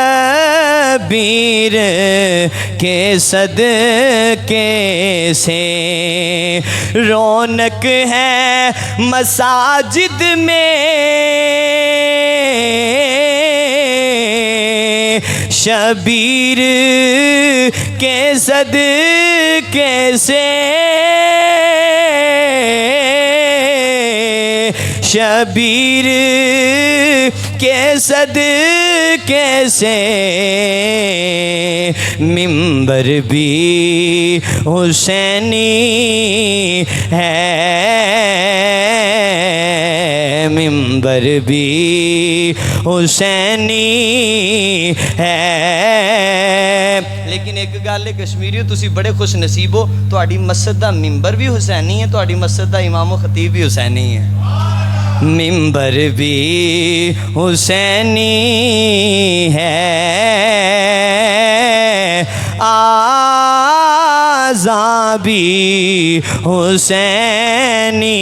شبیر کے صدقے سے رونق ہے مساجد میں، شبیر کے صدقے سے، شبیر کے صدقے سے ممبر بھی حسینی ہے، ممبر بھی حسینی ہے۔ لیکن ایک گل ہے کشمیریو، تسی بڑے خوش نصیب ہو، تہاڈی مسجد دا ممبر بھی حسینی ہے، تہاڈی مسجد دا امام و خطیب بھی حسینی ہے۔ ممبر بھی حسینی ہے، آذان بھی حسینی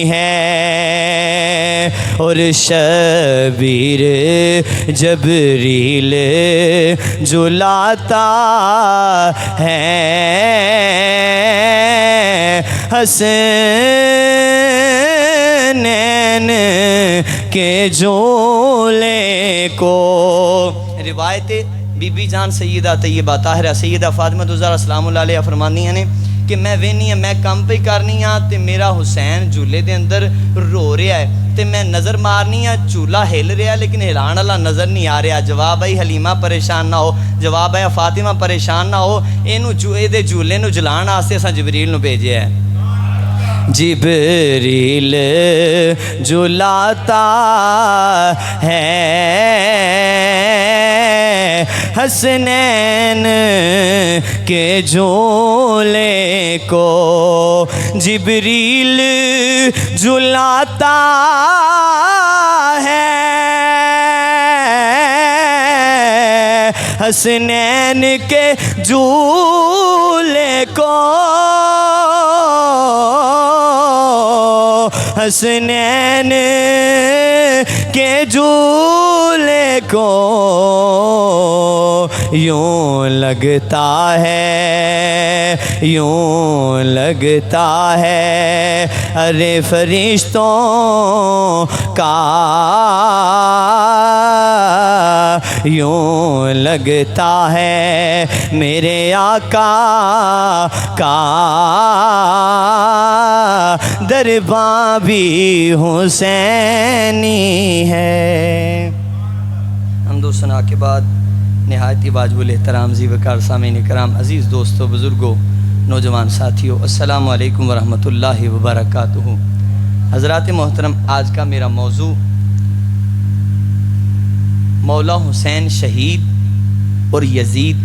ہے، اور شبیر جبریل جلاتا ہے حسنین کے جولے کو۔ روایت بی بی جان سیدہ طیبہ طاہرہ سیدہ فاطمہ الزہرا سلام اللہ علیہ فرمانی ہیں کہ میں وینی ہاں، میں کم پہ کرنی ہاں تے میرا حسین جھولے دے اندر رو رہا ہے تے میں نظر مارنی ہاں، جھولا ہل رہا لیکن ہلان والا نظر نہیں آ رہا۔ جواب آئی حلیمہ پریشان نہ ہو، جواب آیا فاطمہ پریشان نہ ہو، اینو دے جھولے نو جلان واسطے اساں جبریل نو بھیجیا ہے۔ جبریل جلاتا ہے حسنین کے جولے کو، جبریل جلاتا ہے حسنین کے جولے کو، حسنین کے جولے کو یوں لگتا ہے، یوں لگتا ہے ارے فرشتوں کا، یوں لگتا ہے میرے آقا کا درباں بھی حسینی ہے۔ حمد و ثنا کے بعد نہایت واجب الاحترام ذی وقار سامعین کرام، عزیز دوستو، بزرگوں، نوجوان ساتھیوں، السلام علیکم ورحمۃ اللہ وبرکاتہ۔ حضرات محترم، آج کا میرا موضوع مولا حسین شہید اور یزید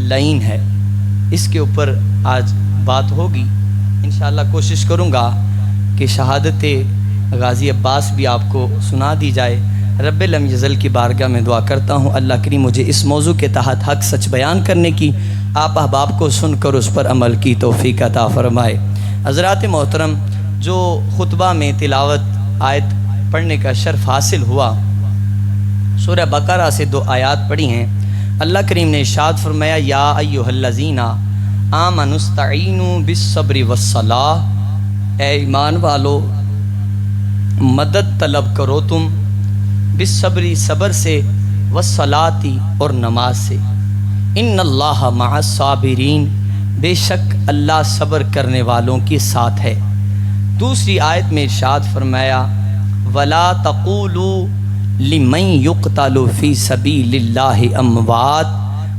لعین ہے، اس کے اوپر آج بات ہوگی۔ انشاءاللہ کوشش کروں گا کہ شہادت غازی عباس بھی آپ کو سنا دی جائے۔ رب لم یزل کی بارگاہ میں دعا کرتا ہوں اللہ کریم مجھے اس موضوع کے تحت حق سچ بیان کرنے کی، آپ احباب کو سن کر اس پر عمل کی توفیق عطا فرمائے۔ حضرات محترم، جو خطبہ میں تلاوت آیت پڑھنے کا شرف حاصل ہوا، سورہ بقرہ سے 2 آیات پڑھی ہیں۔ اللہ کریم نے ارشاد فرمایا یا ایھا الذین آمنوا استعینوا بالصبر والصلاۃ، اے ایمان والو مدد طلب کرو تم، بالصبر صبر سے، والصلاۃ اور نماز سے، ان اللہ مع الصابرین، بے شک اللہ صبر کرنے والوں کے ساتھ ہے۔ دوسری آیت میں ارشاد فرمایا ولا تقولوا لمن یقتل فی سبیل اللہ اموات،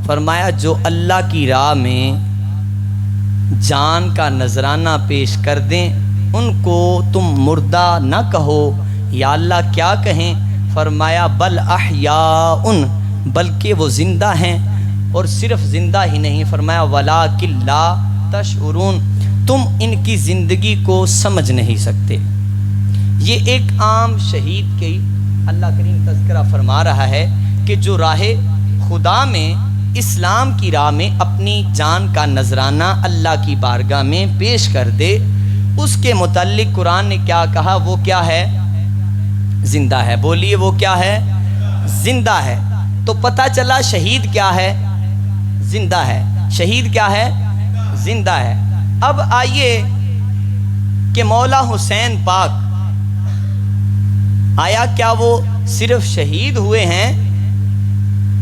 فرمایا جو اللہ کی راہ میں جان کا نذرانہ پیش کر دیں ان کو تم مردہ نہ کہو، یا اللہ کیا کہیں؟ فرمایا بل احیاء، بلکہ وہ زندہ ہیں، اور صرف زندہ ہی نہیں، فرمایا ولکن لا تشعرون، تم ان کی زندگی کو سمجھ نہیں سکتے۔ یہ ایک عام شہید کی اللہ کریم تذکرہ فرما رہا ہے کہ جو راہ خدا میں، اسلام کی راہ میں اپنی جان کا نذرانہ اللہ کی بارگاہ میں پیش کر دے، اس کے متعلق قرآن نے کیا کہا؟ وہ کیا ہے؟ زندہ ہے۔ بولیے وہ کیا ہے؟ زندہ ہے۔ تو پتہ چلا شہید کیا ہے؟ زندہ ہے۔ شہید کیا ہے؟ زندہ ہے۔ اب آئیے کہ مولا حسین پاک آیا کیا وہ صرف شہید ہوئے ہیں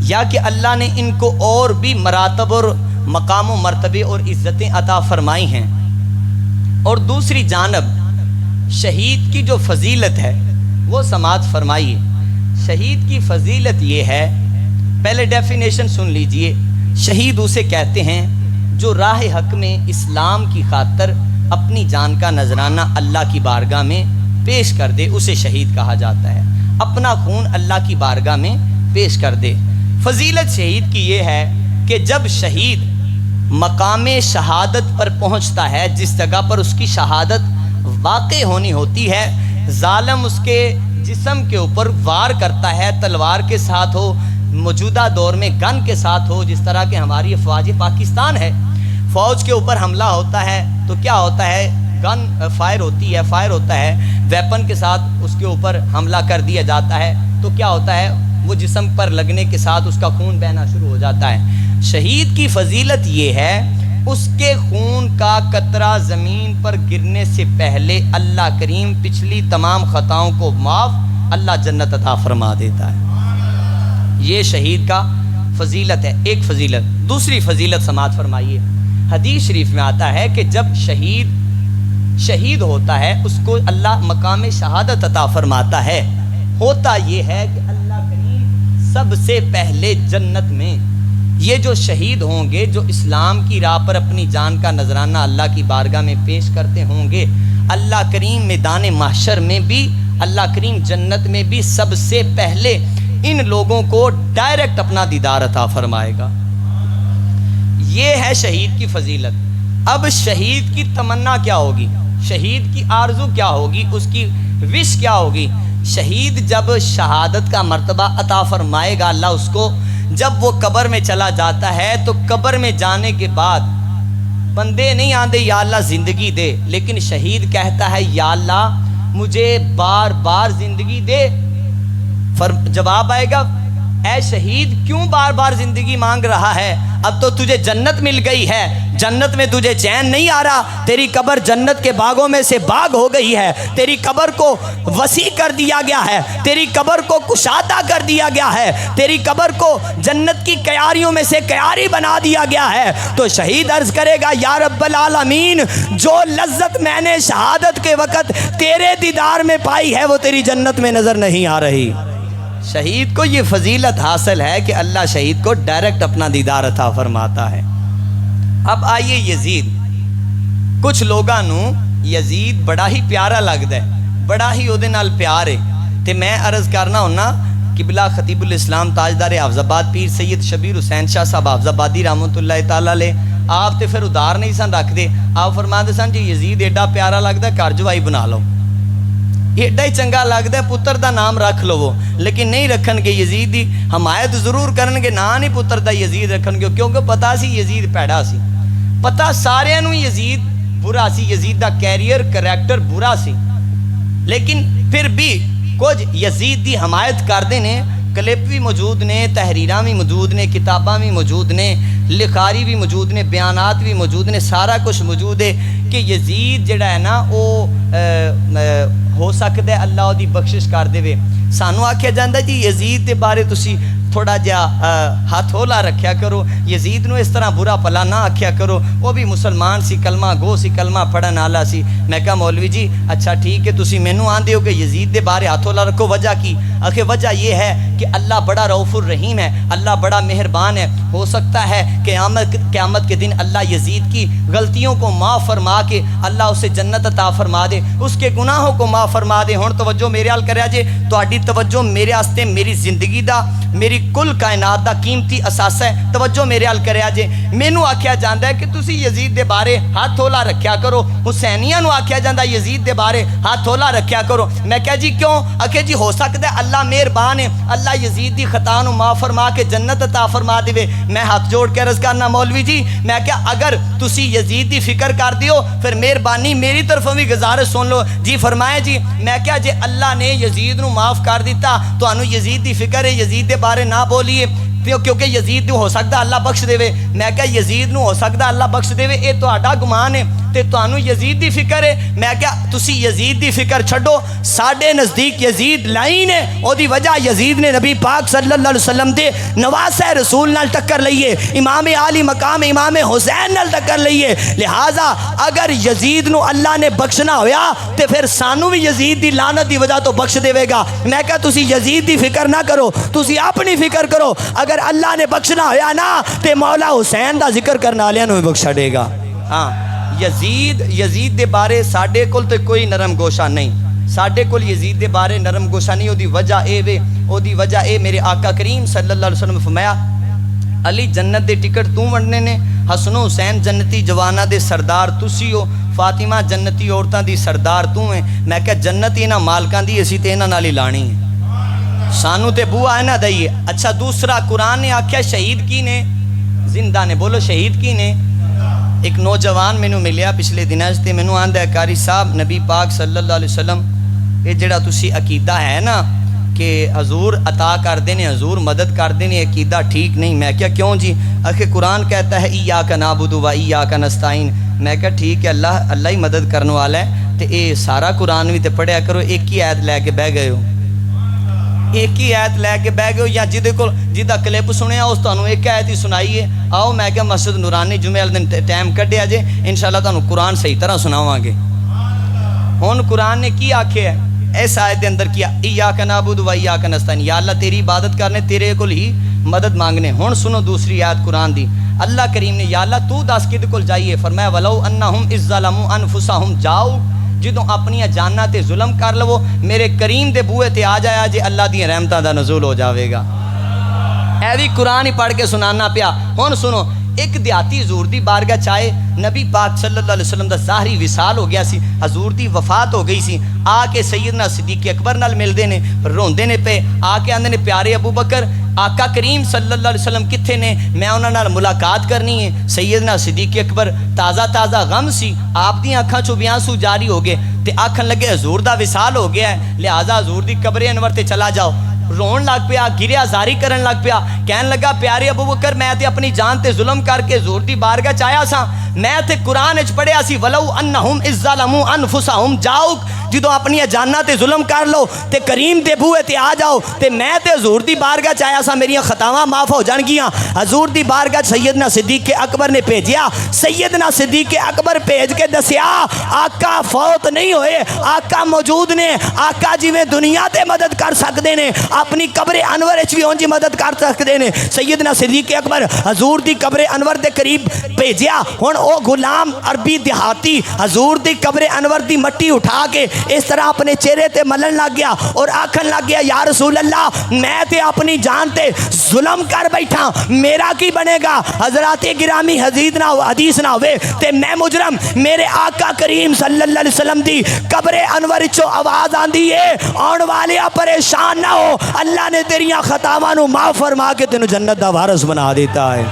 یا کہ اللہ نے ان کو اور بھی مراتب اور مقام و مرتبے اور عزتیں عطا فرمائی ہیں؟ اور دوسری جانب شہید کی جو فضیلت ہے وہ سماعت فرمائیے۔ شہید کی فضیلت یہ ہے، پہلے ڈیفینیشن سن لیجئے۔ شہید اسے کہتے ہیں جو راہ حق میں اسلام کی خاطر اپنی جان کا نذرانہ اللہ کی بارگاہ میں پیش کر دے، اسے شہید کہا جاتا ہے۔ اپنا خون اللہ کی بارگاہ میں پیش کر دے۔ فضیلت شہید کی یہ ہے کہ جب شہید مقام شہادت پر پہنچتا ہے، جس جگہ پر اس کی شہادت واقع ہونی ہوتی ہے، ظالم اس کے جسم کے اوپر وار کرتا ہے، تلوار کے ساتھ ہو، موجودہ دور میں گن کے ساتھ ہو، جس طرح کہ ہماری افواج پاکستان ہے، فوج کے اوپر حملہ ہوتا ہے تو کیا ہوتا ہے؟ گن فائر ہوتی ہے، فائر ہوتا ہے، ویپن کے ساتھ اس کے اوپر حملہ کر دیا جاتا ہے تو کیا ہوتا ہے؟ وہ جسم پر لگنے کے ساتھ اس کا خون بہنا شروع ہو جاتا ہے۔ شہید کی فضیلت یہ ہے، اس کے خون کا قطرہ زمین پر گرنے سے پہلے اللہ کریم پچھلی تمام خطاؤں کو معاف، اللہ جنت عطا فرما دیتا ہے۔ یہ شہید کا فضیلت ہے، ایک فضیلت۔ دوسری فضیلت سماعت فرمائیے۔ حدیث شریف میں آتا ہے کہ جب شہید ہوتا ہے اس کو اللہ مقام شہادت عطا فرماتا ہے۔ ہوتا یہ ہے کہ اللہ کریم سب سے پہلے جنت میں یہ جو شہید ہوں گے، جو اسلام کی راہ پر اپنی جان کا نذرانہ اللہ کی بارگاہ میں پیش کرتے ہوں گے، اللہ کریم میدان محشر میں بھی، اللہ کریم جنت میں بھی سب سے پہلے ان لوگوں کو ڈائریکٹ اپنا دیدار عطا فرمائے گا۔ یہ ہے شہید کی فضیلت۔ اب شہید کی تمنا کیا ہوگی؟ شہید کی آرزو کیا ہوگی؟ اس کی وش کیا ہوگی؟ شہید جب شہادت کا مرتبہ عطا فرمائے گا اللہ اس کو، جب وہ قبر میں چلا جاتا ہے تو قبر میں جانے کے بعد بندے نہیں آندے یا اللہ زندگی دے، لیکن شہید کہتا ہے یا اللہ مجھے بار بار زندگی دے۔ جواب آئے گا، اے شہید کیوں بار بار زندگی مانگ رہا ہے؟ اب تو تجھے جنت مل گئی ہے، جنت میں تجھے چین نہیں آ رہا، تیری قبر جنت کے باغوں میں سے باغ ہو گئی ہے، تیری قبر کو وسیع کر دیا گیا ہے، تیری قبر کو کشادہ کر دیا گیا ہے، تیری قبر کو جنت کی کیاریوں میں سے کیاری بنا دیا گیا ہے۔ تو شہید عرض کرے گا یا رب العالمین، جو لذت میں نے شہادت کے وقت تیرے دیدار میں پائی ہے وہ تیری جنت میں نظر نہیں آ رہی۔ شہید کو یہ فضیلت حاصل ہے کہ اللہ شہید کو ڈائریکٹ اپنا دیدار عطا فرماتا ہے۔ اب آئیے یزید، کچھ لوگاں نو یزید بڑا ہی پیارا لگتا ہے، بڑا ہی او دے نال پیار ہے، تے میں عرض کرنا ہونا قبلہ خطیب الاسلام تاجدار حافظ آباد پیر سید شبیر حسین شاہ صاحب حافظ آبادی رحمۃ اللہ تعالیٰ علیہ، آپ تے پھر ادار نہیں سن رکھ دے، آپ فرماتے سن جی یزید ایڈا پیارا لگتا ہے گھر جوائی بنا لو، ایڈا ہی چنگا لگتا ہے پتر دا نام رکھ لو، لیکن نہیں رکھن گے یزید دی حمایت ضرور کرن گے، نا نہیں پتر دا یزید رکھن گے، کیونکہ پتا سی یزید پیڑا سی، پتا سارے نو یزید برا سی، یزید دا کیریئر کریکٹر برا سی، لیکن پھر بھی کچھ یزید دی حمایت کردے نے، کلپ بھی موجود نے، تحریراں بھی موجود نے، کتاباں بھی موجود نے، لکھاری بھی موجود نے، بیانات بھی موجود نے، سارا کچھ موجود ہے کہ یزید جڑا ہے نا وہ ہو سکتا ہے اللہ دی بخشش کر دے۔ سانو آکھیا جاندہ جی یزید دے بارے تسی تھوڑا جا ہاتھ ہولا رکھیا کرو، یزید نو اس طرح برا پلا نہ آکھیا کرو، وہ بھی مسلمان سی، کلمہ گو سی، کلمہ پڑھن والا سی۔ میں کہا مولوی جی اچھا ٹھیک ہے، تسی مینوں آندے ہو کہ یزید دے بارے ہاتھ ہولا رکھو، وجہ کی؟ آخر وجہ یہ ہے کہ اللہ بڑا رؤوف الرحیم ہے، اللہ بڑا مہربان ہے، ہو سکتا ہے قیامت کے دن اللہ یزید کی غلطیوں کو معاف فرما کے اللہ اسے جنت عطا فرما دے، اس کے گناہوں کو معاف فرما دے۔ ہن توجہ میرے حال کریا جے، تہاڈی توجہ میرے واسطے میری زندگی دا، میری کل کائنات دا قیمتی اثاثہ ہے، توجہ میرے حال کریا جے۔ مینوں آکھیا جاندا ہے کہ تسی یزید دے بارے ہاتھ ہولا رکھیا کرو، حسینیاں نو آکھیا جاندا یزید دے بارے ہاتھ ہولا رکھیا کرو۔ میں کہا جی کیوں؟ آکھے جی ہو سکتا ہے اللہ مہربان ہے، اللہ یزید دی خطا نو معاف فرما کے جنت عطا فرما دے۔ میں ہاتھ جوڑ کے عرض کرنا مولوی جی، میں کہا اگر تسی یزید دی فکر کر دیو پھر مہربانی میری طرفوں بھی گزارش سن لو جی۔ فرمائے جی، میں کہا جی اللہ نے یزید نو معاف کر دیتا، تو انو یزید دی فکر ہے، یزید دے بارے نہ بولیے کیونکہ یزید نو ہو سکتا اللہ بخش دے. میں کہا یزید نو ہو سکتا اللہ بخش دے, اے تہاڈا گمان ہے تے تانوں یزید دی فکر ہے. میں کہا تسی یزید دی فکر چھڈو, ساڈے نزدیک یزید لائن ہے, او دی وجہ یزید نے نبی پاک صلی اللہ علیہ وسلم دے نواسہ رسول نال ٹکر لئیے, امام عالی مقام امام حسین نال ٹکر لئیے. لہٰذا اگر یزید نو اللہ نے بخشنا ہویا تے پھر سانو بھی یزید دی لعنت دی وجہ تو بخش دے گا. میں کہا تسی یزید دی فکر نہ کرو, تسی اپنی فکر کرو. اگر اللہ نے بخشنا ہویا نا تے مولا حسین دا ذکر کرنے والے نو بھی بخشا دے گا. ہاں یزید دے بارے ساڈے کول تے کوئی نرم گوشہ نہیں, ساڈے کول یزید دے بارے نرم گوشہ نہیں. او دی وجہ اے وے, او دی وجہ اے میرے آقا کریم صلی اللہ علیہ وسلم فرمایا علی جنت دے ٹکٹ تو وڈنے نے, حسن و حسین جنتی جوانہ دے سردار تسی ہو, فاطمہ جنتی عورتاں دی سردار تو ہیں. میں کہا جنت انہاں مالکاں دی اسی تے انہاں نال ہی لانی ہے, سانو تے بوا ہے نہ دئیے. اچھا دوسرا قرآن نے آکھیا شہید کی نے, زندہ نے, بولو شہید کی نے. ایک نوجوان مینوں ملیا پچھلے دناں تے مینوں آندا ہے قاری صاحب نبی پاک صلی اللہ علیہ وسلم یہ جڑا تسی عقیدہ ہے نا کہ حضور عطا کر دینے, حضور مدد کر دینے, عقیدہ ٹھیک نہیں. میں کیا کیوں جی؟ آخر قرآن کہتا ہے ایاک نعبد و ایاک نستعین. میں کہا ٹھیک ہے اللہ ہی مدد کرنے والا ہے, تے اے سارا قرآن بھی تے پڑھیا کرو. ایک ہی آیت لے کے بہ گئے ہو, ایک ہی آیت لے کے بہ گئے, یا جدہ کلپ سنیا اس تانوں ایک آیت ہی سنائیے. آؤ میں کہ مسجد نورانی جمعے والے دن ٹائم کڈیا جے, انشاءاللہ تانوں قرآن صحیح طرح سناواں گے. ہن قرآن نے کی آکھیا ہے اس آیت دے اندر کیا, ایاک نعبد و ایاک نستعین, یا اللہ تیری عبادت کرنے, تیرے کول ہی مدد مانگنے. ہن سنو دوسری آیت قرآن دی, اللہ کریم نے یا اللہ تو دس کد کول جائیے, فرمایا ولو انہم اذ ظلموا انفسہم جاؤ, جدوں اپنی جاناں تے ظلم کر لو میرے کریم دے بوئے تے آ جایا جے, اللہ دی رحمتاں دا نزول ہو جاوے گا. اے بھی قرآن ہی پڑھ کے سنانا پیا. ہن سنو, ایک دیہاتی حضور دی بارگاہ چاہے نبی پاک صلی اللہ علیہ وسلم دا ظاہری وصال ہو گیا سی, حضور دی وفات ہو گئی سی, آ کے سیدنا صدیق اکبر نال ملدے نے, روندے نے پے, آ کے آندے نے پیارے ابو بکر آقا کریم صلی اللہ علیہ وسلم کتھے نے, میں انہاں نال ملاقات کرنی ہے. سیدنا صدیق اکبر تازہ غم سی, آپ دی آنکھاں چوں بھی آنسو جاری ہو گئے تے آکھن لگے حضور دا وصال ہو گیا ہے, لہٰذا حضور دی قبر انور تے چلا جاؤ. رون لگ پیا, گریا زاری کرن لگ پیا, کہن لگا پیارے ابو بکر میں تے اپنی جان تے ظلم کر کے حضور دی بارگاہ چایا سا, میں تے قرآن وچ پڑھیا سی ولو انہم اذ ظلموا انفسہم جاؤ, جدوں اپنی جاناں تے ظلم کر لو تے کریم دے بوئے تے آ جاؤ, تے میں تے حضور دی بارگاہ چایا سا میری خطاواں معاف ہو جان گیاں. حضور دی بارگاہ سیدنا صدیق اکبر نے بھیجیا, سیدنا صدیق اکبر بھیج کے دسیا آقا فوت نہیں ہوئے, آقا موجود نے, آقا جی میں دنیا تے مدد کر سکتے نے, اپنی قبر انور وچ بھی اونجی مدد کر سکتے نے. سیدنا صدیق اکبر حضور دی قبر انور دے قریب بھیجیا. ہن او غلام عربی دیہاتی حضور دی قبر انور دی مٹی اٹھا کے اس طرح اپنے چہرے تے ملن لگ گیا اور آکھن لگ گیا یا رسول اللہ میں تے اپنی جان تے ظلم کر بیٹھا, میرا کی بنے گا؟ حضرات گرامی حدیث نہ ہوئے تے میں مجرم, میرے آقا کریم صلی اللہ علیہ وسلم دی قبر انور وچوں آواز آندی ہے آن والے پریشان نہ ہو, اللہ نے تیریاں خطاواں نو معاف فرما کے تینوں جنت دا وارث بنا دیتا ہے.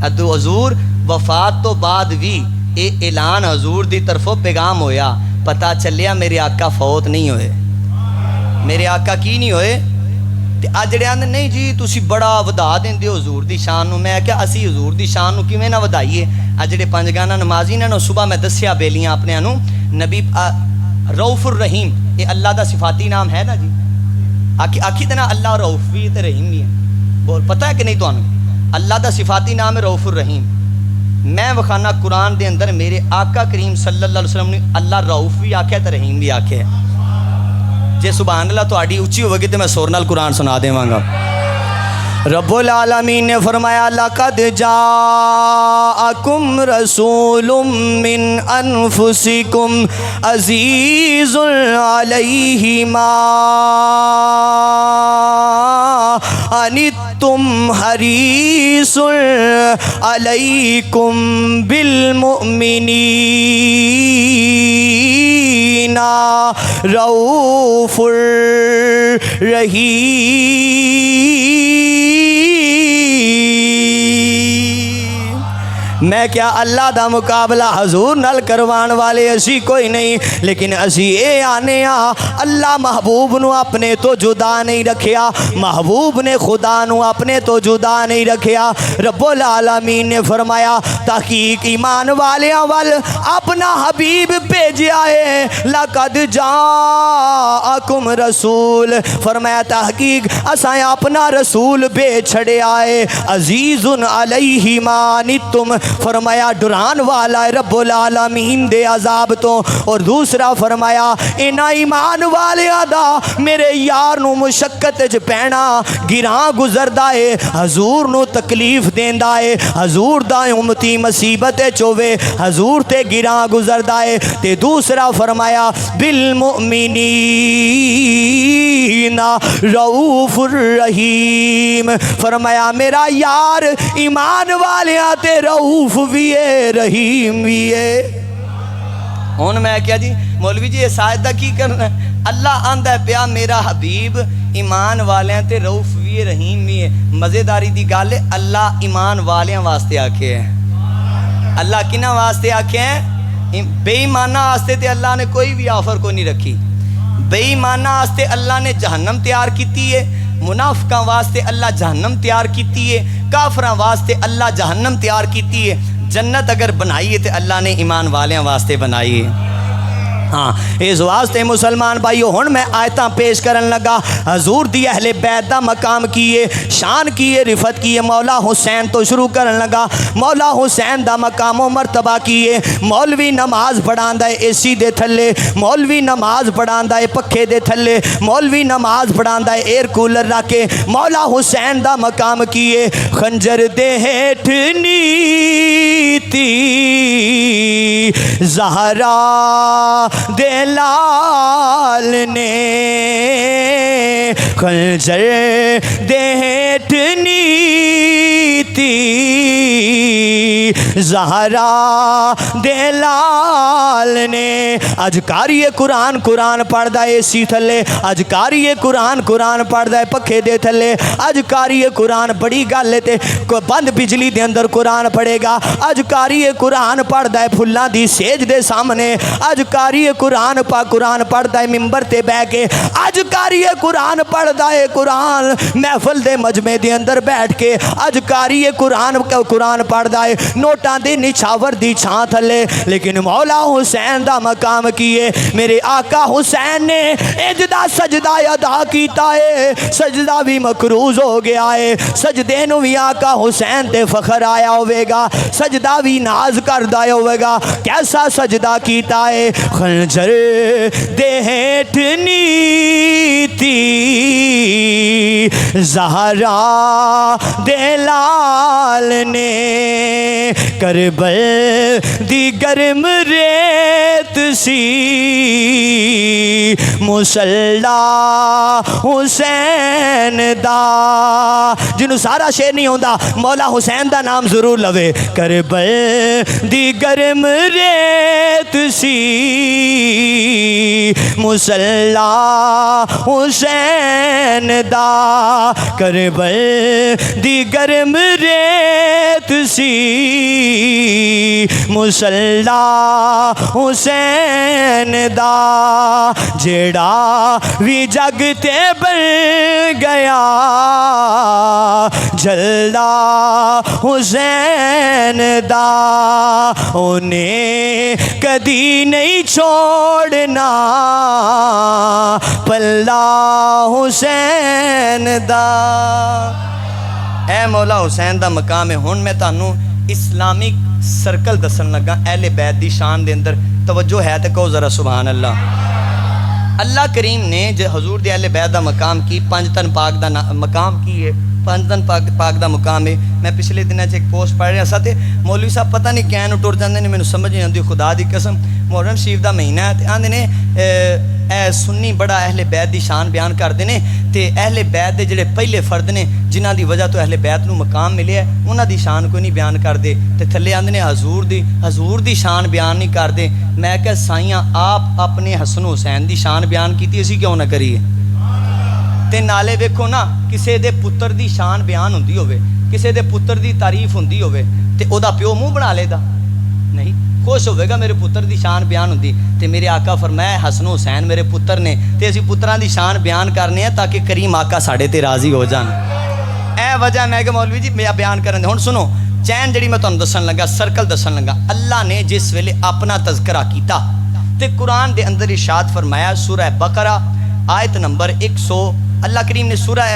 ادو حضور وفات تو بعد بھی اے اعلان حضور دی طرفوں پیغام ہویا, پتہ چلیا میرے آقا فوت نہیں ہوئے, میرے آقا کی نہیں ہوئے. تے اج جڑے آندے نہیں جی تسی بڑا ودا دیندے ہو حضور دی شان نو, میں کہا اسی حضور دی شان نو کیویں نہ ودائیے. اج جڑے پنج گانا نمازی نے صبح میں دسیا بیلیاں اپنے نو, نبی رؤوف الرحیم یہ اللہ دا صفاتی نام ہے نا جی, آکھی تے نا اللہ رؤوف بھی تے رحیم بھی ہے, بول پتہ ہے کہ نہیں تانوں؟ اللہ دا صفاتی نام ہے رؤوف الرحیم. میں وکھانا قرآن دے اندر میرے آقا کریم صلی اللہ علیہ وسلم نے اللہ رؤوف بھی آکھیا تے رحیم بھی آکھیا. جے سبحان اللہ تہاڈی اچھی ہوے گی تے میں سور نال قرآن سنا دیواں گا. رب العالمین نے فرمایا لقد جاءکم رسول من انفسکم عزیز علیہ ما انتم حریص علیکم بالمؤمنین رؤوف الرحیم. میں کیا اللہ دا مقابلہ حضور نال کروان والے اسی کوئی نہیں، لیکن اسی اے آنے اللہ محبوب نو اپنے تو جدا نہیں رکھیا، محبوب نے خدا نو اپنے تو جدا نہیں رکھیا۔ رب العالمین نے فرمایا تحقیق ایمان والیاں وال اپنا حبیب بھیجیا ہے، لقد جاءکم رسول، فرمایا تحقیق اساں اپنا رسول بھیج چھڑیا ہے، عزیز علیہ ما عنتم، فرمایا ڈران والا ہے رب العالمین دے عذاب تو، اور دوسرا فرمایا انہاں ایمان والیاں دا میرے یار نو مشقت وچ پینا گراں گزردا ہے، حضور نو تکلیف دیندا ہے، حضور دا امتی مصیبت چوے حضور تے گراں گزردا ہے، تے دوسرا فرمایا بالمؤمنین رؤوف الرحیم، فرمایا میرا یار ایمان والیاں تے رؤوف بھی ہے رحیم بھی ہے۔ ہن میں کیا جی مولوی جی یہ ساجدہ کی کرنا ہے؟ اللہ آندا ہے پیا میرا حبیب ایمان والیاں تے رؤوف بھی ہے رحیم بھی ہے۔ مزیداری دی گل ہے اللہ ایمان والیاں واسطے آکھے ہے، اللہ کنہ واسطے آکھے ہیں؟ بے ایمانہ واسطے تے اللہ نے کوئی بھی آفر کو نہیں رکھی، بے ایمانہ واسطے اللہ نے جہنم تیار کیتی ہے، منافقاں واسطے اللہ جہنم تیار کیتی ہے، کافراں واسطے اللہ جہنم تیار کیتی ہے، جنت اگر بنائی ہے تے اللہ نے ایمان والیاں واسطے بنائی ہے۔ ہاں اس واسطے مسلمان بھائیو ہن میں آیتاں پیش کرن لگا، حضور دی اہل بیت دا مقام کیے، شان کیے، رفت کیے، مولا حسین تو شروع کرن لگا۔ مولا حسین دا مقام و مرتبہ کیے، مولوی نماز پڑھاندا ہے اے سی دے تھلے، مولوی نماز پڑھاندا ہے پکھے دے تھلے، مولوی نماز پڑھاندا ہے ایئر کولر رکھ کے۔ مولا حسین دا مقام کیے، خنجر دے ہیٹھ نیتی زہرا دلال نے، خنجر دے ہیٹھ نیتی زہرا دلال نے، اج کاری قرآن قرآن پڑھدا اے سی تھلے، اج کاری قرآن قرآن پڑھدا ہے پکھے دے تھلے، اج کاری قرآن بڑی گل ہے تے بند بجلی دے اندر قرآن پڑھے گا، اج کاری قرآن پڑھدا ہے پھلاں دی سیج دے سامنے، اج کاری قرآن قرآن پڑھدا ہے ممبر تے بیٹھ کے، اج کاری قرآن پڑھدا ہے قرآن محفل دے مجمع دے اندر بیٹھ کے، اج کاری قرآن پڑھدا ہے نوٹاں دے نچھاور دی چھاں تھلے، لیکن مولا حسین دا مقام کیے، میرے آقا حسین نے اجدا سجدہ ادا کیتا ہے، سجدہ بھی مقروض ہو گیا ہے، سجدے نو بھی آقا حسین تے فخر آیا ہوئے گا، سجدہ بھی ناز کردہ ہوئے گا، کیسا سجدہ کیتا ہے؟ خنجر دے ہیٹھ نیتی زہرا دلال نے، کربل دی گرم ریت سی مسلح حسین دا، جنہوں سارا شعر نہیں ہوندہ مولا حسین دا نام ضرور لوے، کربل دی گرم ریت سی مسلح حسین دا، کربل دی گرم ریت سی مسلح حسین دا، جیڑا وی جگ تے بن گیا جلدا حسین دا، انہیں کدی نہیں چھوڑنا پلہ حسین دا۔ اے مولا حسین دا مقام ہے۔ ہن میں تانوں اسلامک سرکل دسن لگا اہل بیت دی شان دے اندر، توجہ ہے تے کہو ذرا سبحان اللہ۔ اللہ کریم نے جو حضور دے اہل بیت دا مقام کی، پنج تن پاک دا مقام کی ہے، پنج تن پاک دا مقام ہے۔ میں پچھلے دنوں ایک پوسٹ پڑھ رہا سا تے مولوی صاحب پتہ نہیں کین ٹر جاندے نے، مینوں سمجھ نہیں آندی، خدا دی قسم محرم شریف دا مہینہ ہے تے آندے نے اے سنی بڑا اہل بیت دی شان بیان کردے نے، تے اہل بیت دے جڑے پہلے فرد نے جنہاں دی وجہ تو اہل بیت نو مقام ملیا ہے، انہاں دی شان کوئی نہیں بیان کردے، تے تھلے آندے نے حضور دی شان بیان نہیں کردے۔ میں کہ سائیاں آپ اپنے حسن حسین دی شان بیان کیتی، اسی کیوں نہ کریے؟ تے نالے ویکھو نا، کسے دے پتر دی شان بیان ہوندی ہوئے، کسے دے پتر دی تعریف ہوندی ہوئے، تے او دا پیو منہ بنا لے دا نہیں خوش ہوئے گا میرے پتر دی شان بیان ہوندی تے میرے آقا فرمایا حسن و حسین میرے پتر نے تے اسی پتران دی شان بیان کرنے ہیں تاکہ کریم آقا ساڑے تے راضی ہو جان اے وجہ میں کہ مولوی جی میں بیان کرنے ہن سنو چین جڑی میں تانوں دسن لگا سرکل دسن لگا اللہ نے جس ویلے اپنا تذکرہ کیتا تے قرآن دے اندر ارشاد فرمایا سورہ بقرہ آیت نمبر 100 اللہ کریم نے سورہ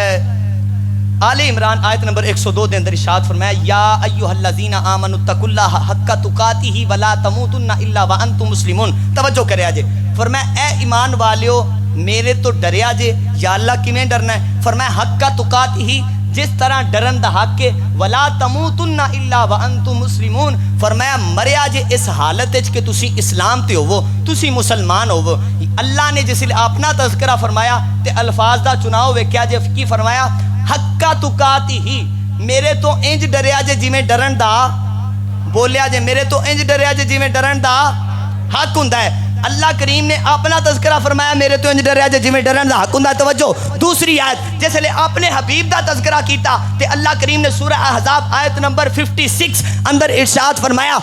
آل عمران آیت نمبر 102 دے اندر ارشاد فرمایا یا ایھا الذین آمنوا اتقوا اللہ حق تقاتہ ولا تموتن الا وانتم مسلمون توجہ کریا جے فرمایا اے ایمان والیو میرے تو ڈریا جے یا اللہ کیویں ڈرنا ہے فرمایا حق تقاتہ جس طرح ڈرن دا حق کے ولا تموتن الا وانتم مسلمون فرمایا مریا جے اس حالت وچ کہ تسی اسلام تے ہوو تسی مسلمان ہوو اللہ نے جس لئے اپنا تذکرہ فرمایا تے الفاظ دا چناؤ ویکھیا جے کی فرمایا حق تقاتی ہی میرے تو انج ڈریا جے جی میں ڈرن دا بولیا جے میرے تو انج ڈریا جے جی میں ڈرن دا حق ہوندا ہے اللہ کریم نے اپنا تذکرہ فرمایا میرے تو انج ڈریا جے جی میں ڈرن دا حق ہوندا ہے توجہ دوسری آیت جس لئے اپنے حبیب دا تذکرہ کیتا تے اللہ کریم نے سورہ احزاب آیت نمبر 56 اندر ارشاد فرمایا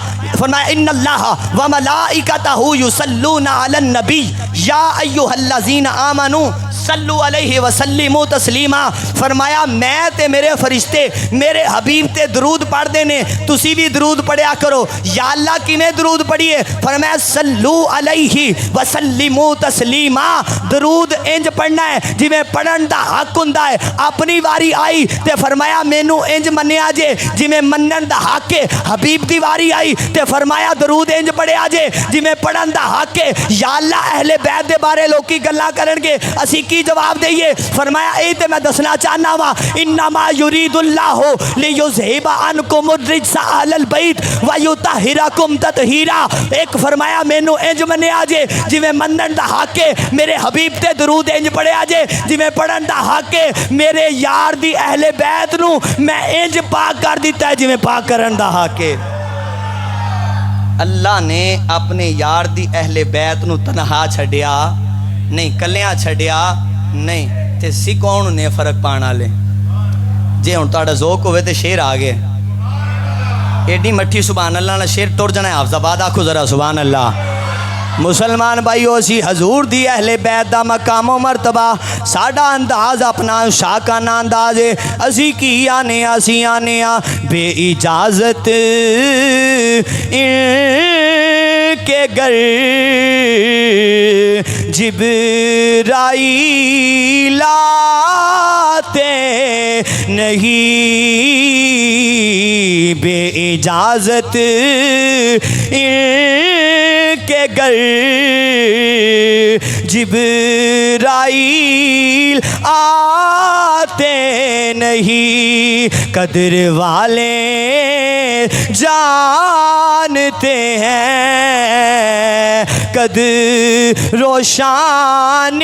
ان اللہ وملائکتہ یصلون علی النبی یا ایھا الذین آمنوا صلو علیہ وسلموا تسلیما فرمایا میں تے میرے فرشتے میرے حبیب تے درود پڑھ دینے تسی بھی درود پڑھیا کرو یا اللہ کیویں درود پڑھیے فرمایا صلو علیہ وسلموا تسلیما درود انج پڑھنا ہے جی میں پڑھن دا حق ہوندا ہے اپنی واری آئی تے فرمایا مینوں انج منیا جے جی میں منن دا حق ہے حبیب دی واری آئی تے فرمایا درود انج پڑھیا جے جی میں پڑھن دا حق ہے یا اللہ اہل بیت دے بارے لوکی گلاں کرن گے اسی کی جواب دئیے فرمایا اے تے میں دسنا چاہنا وا انما یرید اللہ لیذھب عنکم الرجس اہل البیت ویطہرکم تطہیرا ایک فرمایا مینوں انج منیا جے جی میں منن دا حق ہے میرے حبیب تے درود انج پڑھیا جے جی میں پڑھن دا حق ہے میرے یار دی اہل بیت نو میں انج پاک کر دیتا ہے جی میں پاک کرن دا حق ہے اللہ نے اپنے یار دی اہل بیت نو تنہا چھڈیا نہیں کلیاں چھڈیا نہیں تے سی کون نے فرق پانا لے جے ہن تہاڈا ذوق ہوئے تے شیر آ گئے ایڈی مٹھی سبحان اللہ نہ شیر ٹر جانا ہے حافظ آباد آکھو ذرا سبحان اللہ مسلمان بھائیو سی حضور دی اہل بیت دا مقام و مرتبہ ساڈا انداز اپنا شاکانہ انداز ہے اسی کی آنے اسی آنے بے اجازت ان کے گر جبرائیل آتے نہیں بے اجازت ان کے گر جبرائیل آتے نہیں قدر والے جانتے ہیں قدر روشان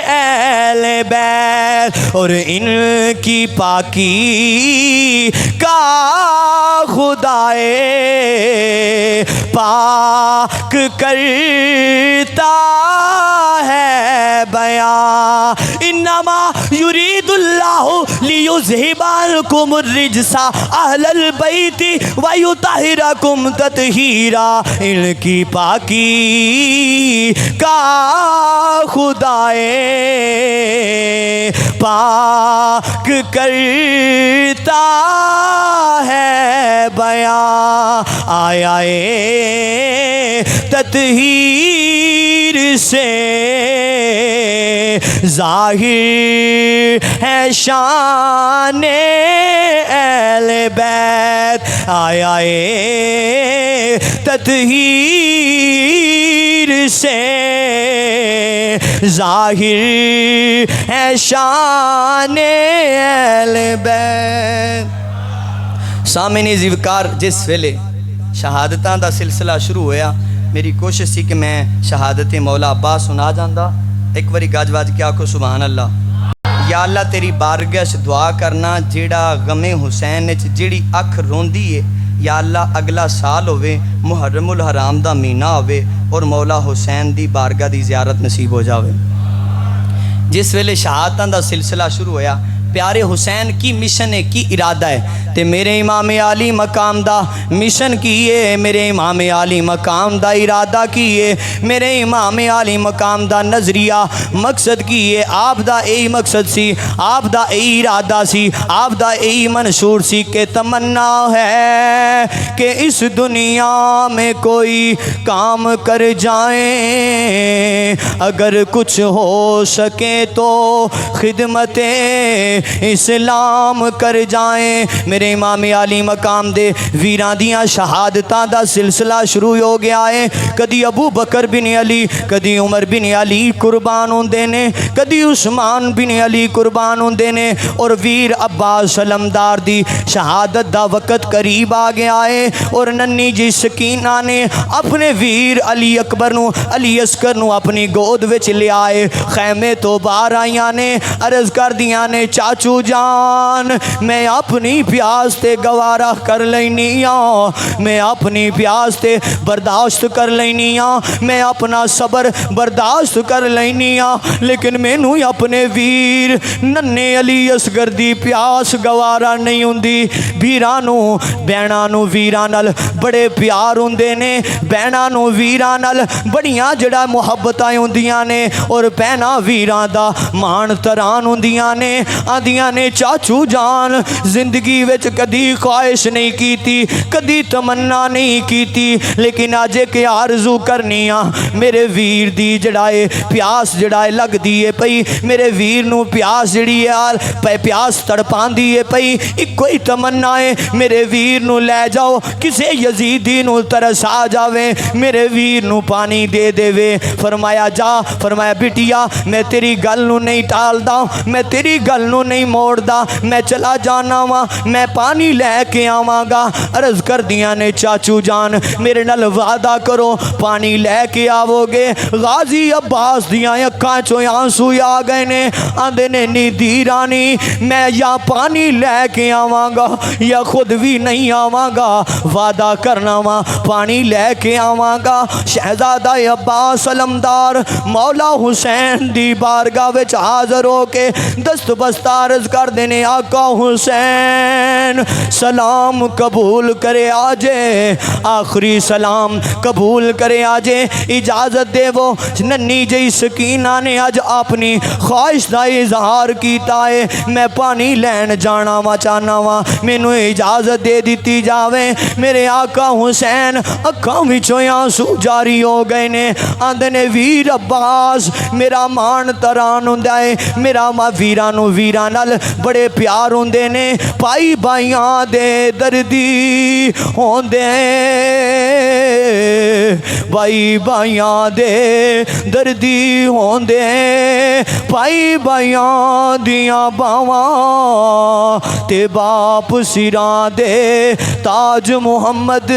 اہل بیت اور ان کی پاکی کا خدائے پاک کرتا ہے بیان انما یرید اللہ لیذھب عنکم الرجس اہل البیت ویطہرکم تطہیرا ان کی پاکی کا خدائے پاک کرتا ہے بیان آیا تطہیر سے ظاہر ہے شان اہل بیت آیا تطہیر سے ظاہر ہے شان اہل بیت سامعین زیوکار جس ویلے شہادتاں دا سلسلہ شروع ہویا میری کوشش سی کہ میں شہادت مولا عباس سنا جاندہ ایک باری گاج واج کیا کو سبحان اللہ یا اللہ تیری بارگاہ سے دعا کرنا جیڑا غم حسین جیڑی اکھ روندی ہے یا اللہ اگلا سال ہوئے محرم الحرام دا مہینہ ہوئے اور مولا حسین دی بارگاہ دی زیارت نصیب ہو جاوے جس ویلے شہادتاں دا سلسلہ شروع ہویا پیارے حسین کی مشن ہے کی ارادہ ہے تے میرے امام عالی مقام دا مشن کی ہے میرے امام عالی مقام دا ارادہ کی ہے میرے امام عالی مقام دا نظریہ مقصد کی ہے آپ دا یہی مقصد سی آپ دا یہی ارادہ سی آپ دا یہی منشور سی کہ تمنا ہے کہ اس دنیا میں کوئی کام کر جائیں اگر کچھ ہو سکے تو خدمت اسلام کر جائیں میرے امام عالی مقام دے ویراں دیاں شہادتاں دا سلسلہ شروع ہو گیا ہے کدی ابو بکر بن علی کدی عمر بن علی قربان ہوندے نے کدی عثمان بن علی قربان ہوندے نے اور ویر عباس علمدار دی شہادت دا وقت قریب آ گیا ہے اور ننی جی سکینہ نے اپنے ویر علی اکبر نو علی اصغر نو اپنی گود وچ لے آئے خیمے تو باہر آئیاں نے عرض کر دیاں نے چاچو جان میں اپنی پیاس تے گوارا کر لینی ہاں میں اپنی پیاس تے برداشت کر لینی ہاں میں اپنا صبر برداشت کر لینی ہاں لیکن مینوں اپنے ویر ننے علی اصغر دی پیاس گوارا نہیں ہوندی بھیراں نو بہناں نو ویراں نال بڑے پیار ہوندے نے بہناں نو ویراں نال بڑیاں جڑا محبتاں ہوندیاں نے اور بہناں ویراں دا مان تران ہوندیاں نے آندیاں نے چاچو جان زندگی وچ کدی خواہش نہیں کیتی کدی تمنا نہیں کیتی لیکن آج کہ آرزو کرنی ہاں میرے ویر دی جڑائے پیاس جڑائے لگ دیئے پئی میرے ویر نو پیاس جڑی ہے پیاس تڑپان دیئے پئی ایک کوئی تمنا ہے میرے ویر نو لے جاؤ کسے یزیدی نو ترس آ جاوے میرے ویر نو پانی دے دے وے فرمایا جا فرمایا بٹیا میں تیری گل نو نہیں ٹال دا میں تیری گل نو نہیں موڑ دا میں چلا جانا وا میں پانی لے کے آواں گا عرض کر دیاں نے چاچو جان میرے نال وعدہ کرو پانی لے کے آو گے غازی عباس دیاں اکھاں چوں آنسو آ گئے نے آندے نے نی دیرانی میں یا پانی لے کے آواں گا یا خود بھی نہیں آواں گا وعدہ کرنا وا پانی لے کے آواں گا شہزادہ عباس علمدار مولا حسین دی بارگاہ وچ حاضر ہو کے دست بستہ عرض کر دینے آقا حسین سلام قبول کرے آجے آخری سلام قبول کرے آجے اجازت دے وہ ننی جی سکینہ نے آج اپنی خواہش دا اظہار کیتا ہے میں پانی لین جانا وا چاہنا وا مینو اجازت دے دیتی جاوے میرے آقا حسین اکھاں وچوں آنسو جاری ہو گئے نے آندے نے ویر عباس میرا مان تران ہوندا ہے میرا ماں ویرانو ویران نال بڑے پیار ہوندے نے پائی بائیاں دے دردی ہوندے بائی بائیاں دے دردی ہوندے پائی بائیاں دیاں باواں تے باپ سراں دے تاج محمد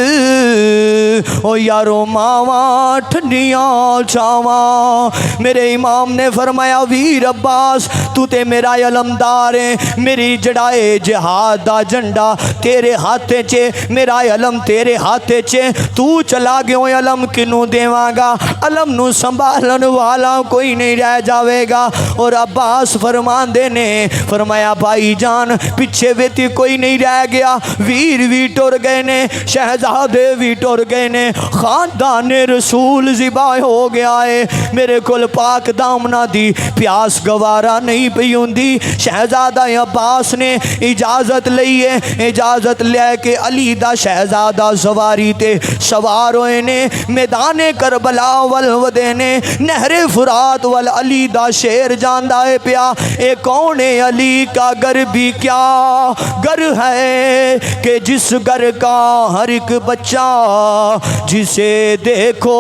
او یارو ماواں ٹھنڈیاں چھاواں میرے امام نے فرمایا ویر عباس تو تے میرا علمدار ہے میری جڑائے جہاد دا جھنڈا تیرے ہاتھے چے میرا علم تیرے ہاتھے چے تو چلا گیوں علم کنوں دیواں گا علم نو سنبھالن والا کوئی نہیں رہ جاوے گا اور عباس فرمان دے نے فرمایا بھائی جان پیچھے ویتی کوئی نہیں رہ گیا ویر بھی ٹر گئے نے شہزادے بھی ٹر گئے نے خاندان رسول ذبح ہو گیا ہے میرے کل پاک دامنا دی پیاس گوارا نہیں پئی ہوندی شہزادہ عباس نے اجازت لئیے اجازت لے کے علی دا شہزادہ سواری تے سوار ہوئے نے میدان کربلا والودے نے نہر فرات والعلی دا شیر جاندہ ہے پیا اے کون علی کا گھر بھی کیا گھر ہے کہ جس گھر کا ہر ایک بچہ جسے دیکھو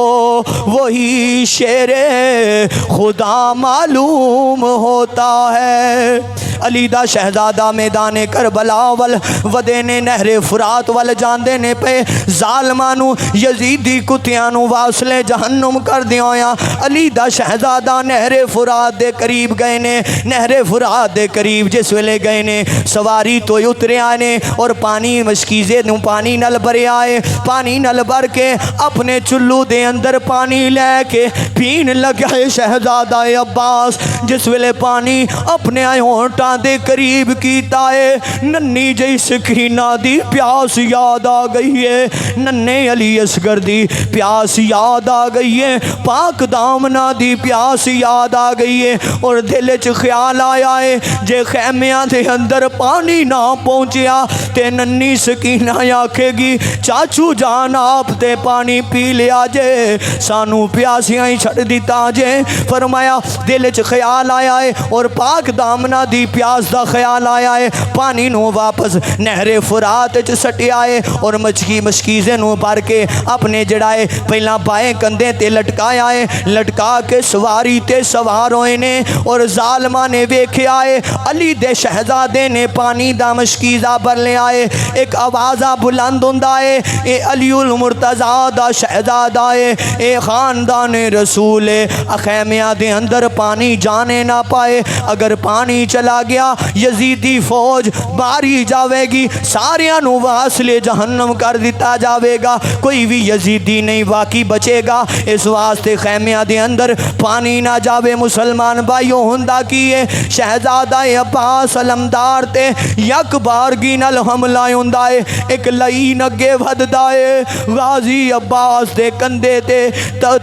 وہی شیر خدا معلوم ہوتا ہے علی دا شہزادہ میدان کربلا والودے نے نہر فرات وال جاندے نے پہ ظالمانو یزیدی کتے کتیاں نو واصلے جہنم کر دیاں ہویاں علی دا شہزادہ نہر فرات دے قریب گئے نے. نہر فرات دے قریب جس ویلے گئے نے سواری تو اترے آنے اور پانی مشکیزے نو پانی نل بھرے آئے. پانی نل بھر کے اپنے چلو دے اندر پانی لے کے پین لگا شہزادہ عباس. جس ویلے پانی اپنے ہونٹاں دے قریب کیتا ہے ننی جئی سکینہ دی پیاس یاد آ گئی ہے. ننے علی اصغر دی پیاس یاد آ گئی ہے. پاک دامنہ دی پیاس یاد آ گئی ہے. اور دل چ خیال آیا ہے جے خیمیاں دے اندر پانی نہ پہنچیا تے ننی سکینہ آکھے گی چاچو جان آپ تے پانی پی لیا جے سانو پیاسیاں ہی چھڑ دیتا جے. فرمایا دل چ خیال آیا ہے اور پاک دامنہ دی پیاس دا خیال آیا ہے. پانی نو واپس نہر فرات چ سٹیا ہے اور مشکیزے نو بھر کے اپنے جڑائے پہلا بائیں کندھے تے لٹکایا ہے. لٹکا کے سواری تے سوار ہوئے نے اور ظالمہ نے ویکھیا ہے علی دے شہزادے نے پانی دا مشکیزہ بھر لے آئے. ایک آوازہ بلند ہوندا ہے اے علی المرتضیٰ دا شہزادہ ہے, اے خاندان رسول ہے. خیمیاں دے اندر پانی جانے نہ پائے. اگر پانی چلا گیا یزیدی فوج باری جاوے گی ساریاں نو واصلے جہنم کر دیتا جاوے گا. کوئی بھی یزیدی نہیں باقی بچے گا. اس واسطے خیمیاں دے اندر پانی نہ جاوے. مسلمان بھائیو ہوندا کی ہے شہزادہ عباس علمدار تے یک بارگی نال حملہ ہوندا ہے. ایک لئی نگے وددا ہے غازی عباس دے کندھے تے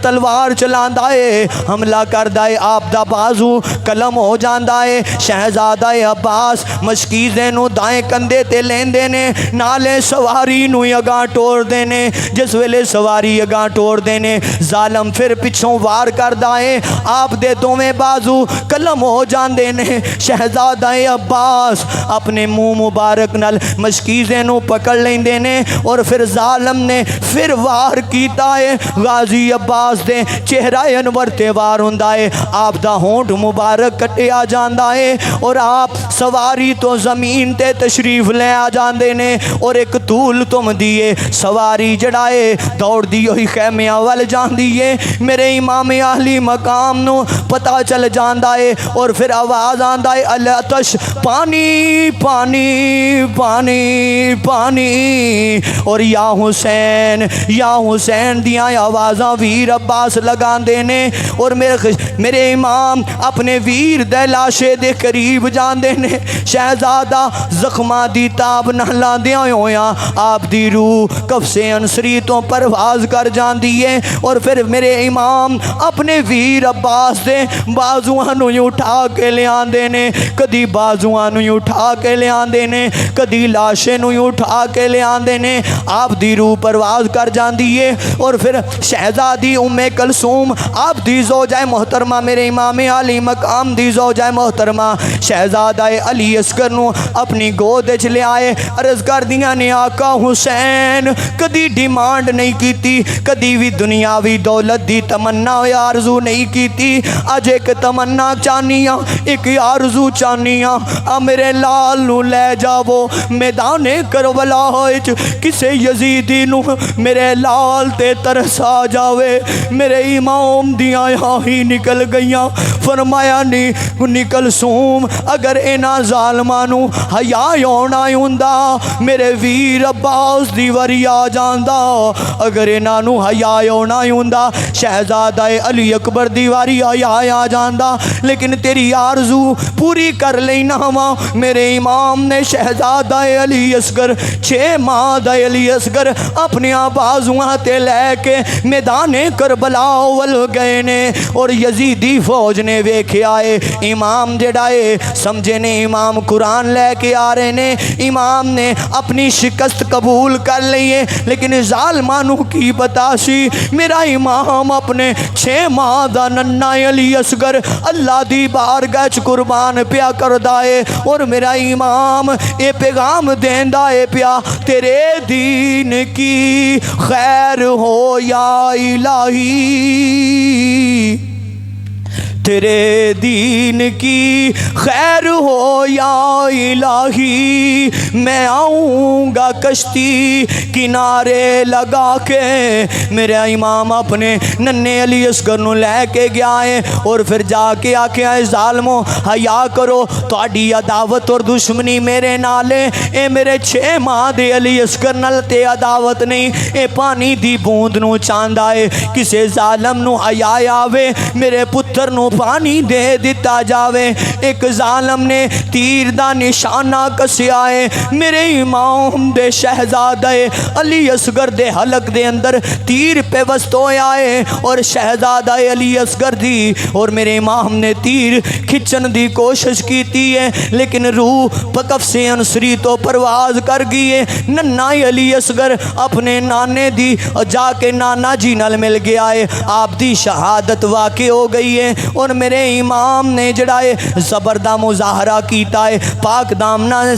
تلوار چلاندا ہے حملہ کردا ہے. آپ دا بازو قلم ہو جاندا ہے. شہزادہ عباس مشکیزے نو دائیں کندھے تے لیندے نے نالے سواری نو اگاں ٹور دینے. جس ویلے سواری اگاں ٹور دینے ظالم پھر پچھوں وار کردا ہے. آپ دے دوویں بازو قلم ہو جاندے نے. شہزادہ عباس اپنے منہ مبارک نال مشکیزے نو پکڑ لیندے نے اور پھر ظالم نے پھر وار کیتا ہے. غازی عباس دے چہرہ انور تے وار ہوندا ہے. آپ دا ہونٹ مبارک کٹیا جاندا ہے اور آپ سواری تو زمین تے تشریف لے آ جاندے نے اور ایک طول تم دیئے سواری جڑائے دوڑ دی ہوئی خیمیاں وال جان دیئے. میرے امام اہلی مقام نو پتہ چل جاندا ہے اور پھر آواز آندا ہے الاتش پانی پانی پانی پانی. اور یا حسین دیاں آوازاں ویر عباس لگان دینے اور میرے امام اپنے ویر دے لاشے دے قریب جان دینے. شہزادہ زخمہ دی تاب نہلا دیاں ہویاں آپ دی روح کفس انصری تو پرواز کر جان دیئے اور پھر میرے امام اپنے ویر عباس دے بازوان نو اٹھا کے لے آن دینے. کدی بازوان نو اٹھا کے لے آن دینے کدی لاشے نو اٹھا کے لے آن دینے. آپ دی روح پرواز کر جان دیئے اور پھر شہزادی ام کلثوم آپ دی زوجہ محترمہ میرے امام علی مقام دی زوجہ محترمہ شہزادہ علی اصغر نو اپنی گود وچ لے آئے. عرض کر دیاں نے آقا حسین کدی ڈیمانڈ نہیں کیتی کدی بھی دنیاوی دولت دی تمنا آرزو نہیں کیتی. اج ایک تمنا چانیاں ایک آرزو چانیاں میرے لال نو لے جاو میدان کربلا وچ کسے یزیدی نو میرے لال تے ترس آ جاوے. میرے امام دیاں ہی نکل گئیاں. فرمایا نکل سوم اگر اینا ظالمانو حیا ہونا ہوندا میرے ویر عباس دی وری آ جاندا. اگر اینا نو حیا ہونا ہوندا شہزادہ علی اکبر دی واری آ جاندا. لیکن تیری آرزو پوری کر لینا وا. میرے امام نے شہزادہ علی اصغر 6 ماہ دا علی اصغر اپنے بازوہاں تے لے کے میدان کربلا ول گئے نے اور یزیدی فوج نے ویکھیا ہے امام جڑا ہے سمجھے نے امام قرآن لے کے آ رہے نے. امام نے اپنی شکست قبول کر لیے لیکن ظالمانوں کی پتا سی میرا امام اپنے 6 ماہ دا ننا علی اصغر اللہ دی بارگاہ وچ قربان پیا کردا ہے اور میرا امام اے پیغام دیندا ہے پیا تیرے دین کی خیر ہو یا الہی تیرے دین کی خیر ہو یا الہی، میں آؤں گا کشتی کنارے لگا کے۔ میرے امام اپنے ننے علی اصغر نو لے کے گیا ہے اور پھر جا کے آکھے آئے ظالمو حیا کرو، تہاڈی عداوت اور دشمنی میرے نالے، اے میرے 6 ماہ دے علی اصغر نال تے عداوت نہیں، اے پانی دی بوند نو چاندا ہے، کسے ظالم نو حیا آوے میرے پتر نو پانی دے دیتا جاوے۔ ایک ظالم نے تیر دا نشانہ کسیا ہے، میرے امام دے شہزادے علی اصغر دے حلق دے اندر تیر پہ وسط ہویا ہے اور شہزادہ علی اصغر دی، اور میرے امام نے تیر کھچن دی کوشش کیتی ہے لیکن روح پکف سے انصری تو پرواز کر گئی ہے۔ ننا علی اصغر اپنے نانے دی جا کے نانا جی نال مل گیا ہے، آپ دی شہادت واقع ہو گئی ہے، اور میرے امام نے جڑا ہے زبردہ مظاہرہ کیتا ہے، پاک دامنا نے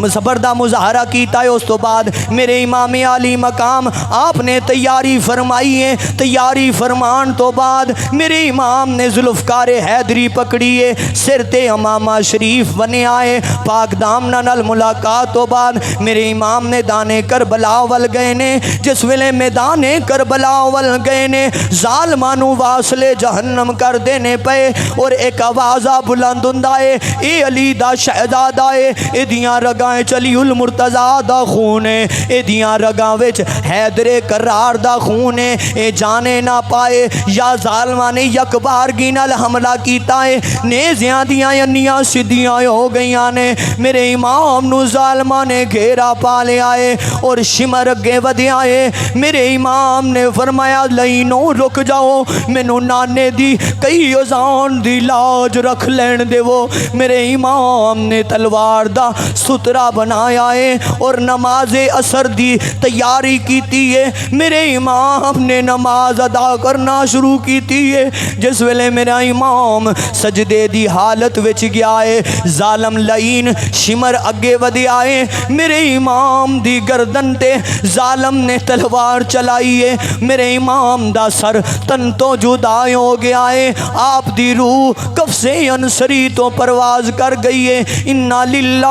زبردہ مظاہرہ کیتا ہے۔ اس تو بعد میرے امام عالی مقام آپ نے تیاری فرمائی ہے، تیاری فرمان تو بعد میرے امام نے ذوالفقار حیدری پکڑی ہے، سر تے امامہ شریف بنے آئے، پاک دامنا نال ملاقات تو بعد میرے امام نے دانے کربلا ول گئے نے، جس ویلے میدان کربلا ول گئے نے ظالمانو واصلے جہنم کر دینے پے، اور ایک آوازہ بلند ہوندا ہے، اے علی دا شہزادہ ہے، اے دیاں رگائیں چلی المرتضیٰ دا خون ہے، اے دیاں رگاں وچ حیدر کرار دا خون ہے، اے جانے نہ پائے یا ظالمان نے یک بارگی نال حملہ کیتا ہے، نیزیاں دیاں انیاں سدیاں ہو گئیاں نے، میرے امام نو ظالمان نے گھیرا پا لے آئے اور شمر اگے ودے آئے۔ میرے امام نے فرمایا لینوں رک جاؤ، مینوں نانے دی کئی ازان دی لاج رکھ لین دے وہ۔ میرے امام نے تلوار دا سترہ بنایا ہے اور نماز عصر دی تیاری کیتی ہے، میرے امام نے نماز ادا کرنا شروع کیتی ہے، جس ویلے میرا امام سجدے دی حالت وچ گیا ہے، ظالم لعین شمر اگے ودے آئے، میرے امام دی گردن تے ظالم نے تلوار چلائی ہے، میرے امام دا سر تن تو جدا ہو گیا ہے، آپ دی روح کفس انصری تو پرواز کر گئی ہے۔ انا للہ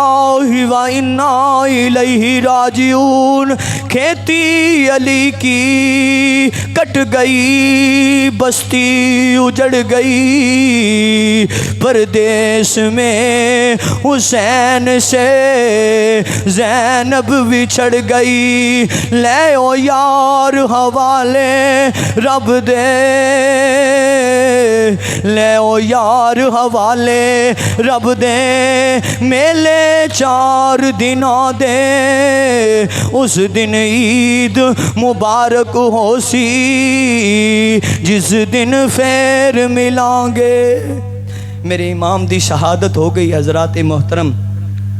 و انا الیہ راجعون۔ کھیتی علی کی کٹ گئی، بستی اجڑ گئی، پردیس میں حسین سے زینب بچھڑ گئی، لے او یار حوالے رب دے، لے او یار حوالے رب دے، میلے 4 دنوں دے، اس دن عید مبارک ہو سی، جس دن پھر ملیں گے۔ میرے امام دی شہادت ہو گئی حضرات محترم،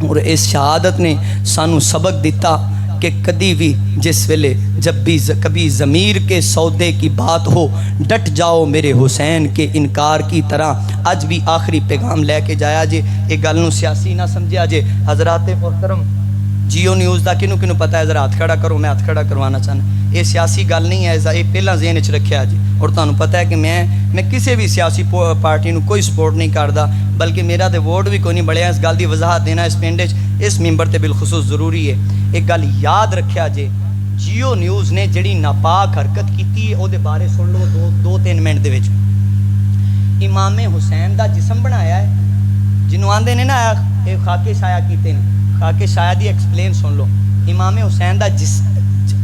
اور اس شہادت نے سانو سبق دیتا کہ کدی بھی جس ویلے جب بھی کبھی ضمیر کے سودے کی بات ہو ڈٹ جاؤ میرے حسین کے انکار کی طرح۔ آج بھی آخری پیغام لے کے جایا جے، ایک گل نو سیاسی نہ سمجھا جے۔ حضرات محترم جیو نیوز دا کنوں کنوں پتہ ہے، ذرا ہاتھ کھڑا کرو، میں ہاتھ کھڑا کروانا چاہنا، یہ سیاسی گل نہیں ہے، یہ پہلا ذہن وچ رکھیا جی، اور تانوں پتہ ہے کہ میں کسی بھی سیاسی پارٹی نو کوئی سپورٹ نہیں کردا، بلکہ میرا تے ووٹ بھی کوئی نہیں بڑھیا، اس گل دی وضاحت دینا اس پنڈ وچ اس ممبر تے بالخصوص ضروری ہے۔ ایک گل یاد رکھیا جے، جیو نیوز نے جڑی ناپاک حرکت کیتی ہے او دے بارے سن لو 2-3 منٹ دے وچ۔ امام حسین دا جسم بنایا ہے، جنوں آندے نے نا اے خاکے شایا کیتے نے، خاکے شایا دی ایکسپلین سن لو۔ امام حسین دا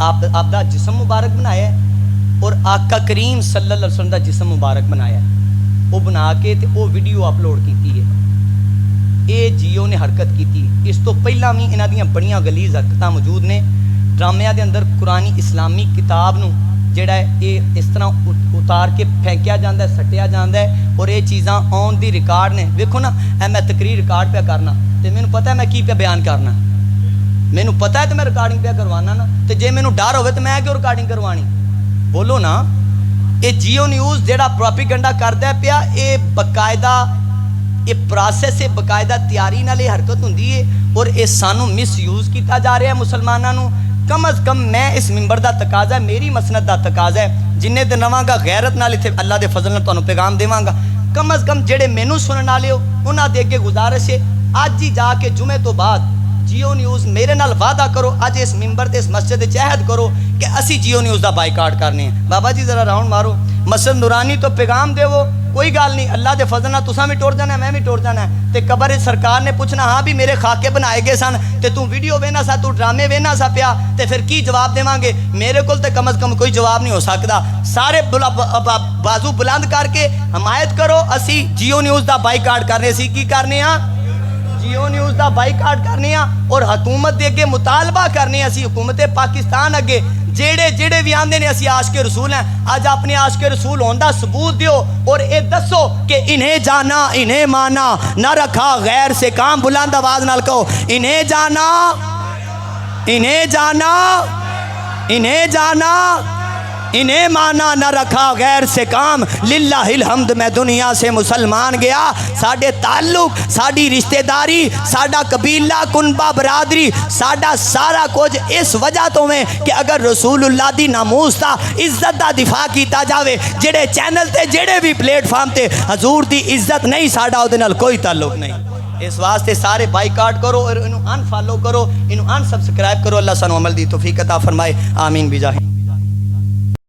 آپ دا جسم مبارک بنایا ہے، اور آقا کریم صلی اللہ علیہ وسلم دا جسم مبارک بنایا ہے، وہ بنا کے تے وہ ویڈیو اپلوڈ کیتی ہے۔ اے جیو نے حرکت کیتی، اس تو پہلا بھی انہاں دیاں بڑیاں غلیظ حرکتاں موجود نے۔ ڈرامے دے اندر قرآنی اسلامی کتاب نو جڑا ہے یہ اس طرح اتار کے پھینکیا جاندہ ہے، سٹیا جاندہ ہے، اور یہ چیزاں آن دی ریکارڈ نے۔ ویکھو نا، میں تقریر ریکارڈ پہ کرنا تے مینوں پتہ ہے میں کی پہ بیان کرنا، مینوں پتہ ہے تے میں ریکارڈنگ پہ کروانا نا، تے جے مینوں ڈر ہوئے تے میں کیوں ریکارڈنگ کروانی؟ بولو نا۔ یہ جیو نیوز جڑا پروپیگنڈا کردا ہے پیا، یہ باقاعدہ یہ پروسیس ہے، باقاعدہ تیاری نال یہ حرکت ہوندی ہے، اور یہ سانو مس یوز کیتا جا رہا ہے مسلماناں نو۔ کم از کم میں اس ممبر دا تقاضا ہے، میری مسند دا تقاضا ہے، جنہیں دے نواں گا غیرت نال اتھے اللہ دے فضل نال تانوں پیغام دیواں گا، کم از کم جڑے مینوں سنن والے ہو انہاں دے اگے گزارش ہے اج ہی جا کے جمعے تو بعد جیو نیوز میرے نال وعدہ کرو اج اس ممبر تے اس مسجد وچ عہد کرو کہ اسی جیو نیوز دا بائیکاٹ کرنے ہیں بابا جی ذرا راؤنڈ مارو مسجد نورانی تو پیغام دیو کوئی گل نہیں اللہ دے فضل نال تساں بھی ٹر جانا ہے میں بھی ٹر جانا ہے تے قبر سرکار نے پوچھنا ہاں بھی میرے خاکے بنائے گئے سن تے تو ویڈیو وینا سا تو ڈرامے وینا سا پیا تے پھر کی جواب دیواں گے میرے کول تے کم از کم کوئی جواب نہیں ہو سکدا سارے بازو بلند کر کے حمایت کرو اسی جیو نیوز دا بائیکاٹ کرنے سی کی کرنے ہاں جیو نیوز دا بائیکاٹ کرنے ہاں اور حکومت دے اگے مطالبہ کرنے اسی حکومت پاکستان اگے جیڑے بھی آندے نے اسی عاشق رسول ہیں آج اپنے عاشق رسول ہوندا ثبوت دیو اور اے دسو کہ انہیں جانا انہیں مانا نہ رکھا غیر سے کام بلند آواز نال کہو انہیں جانا انہیں جانا انہیں جانا انہیں مانا نہ رکھا غیر سے کام للہ الحمد میں دنیا سے مسلمان گیا ساڑھے تعلق ساڑھی رشتہ داری ساڑھا قبیلہ کنبہ برادری ساڑھا سارا کچھ اس وجہ تو میں کہ اگر رسول اللہ دی ناموس تا عزت دا دفاع کیتا جاوے جڑے چینل تے جڑے بھی پلیٹ فارم تے حضور دی عزت نہیں ساڑھا او دنال کوئی تعلق نہیں اس واسطے سارے بائیکاٹ کرو اور انہوں ان فالو کرو انہوں ان سبسکرائب کرو اللہ سانو عمل دی توفیق عطا فرمائے آمین بجاہ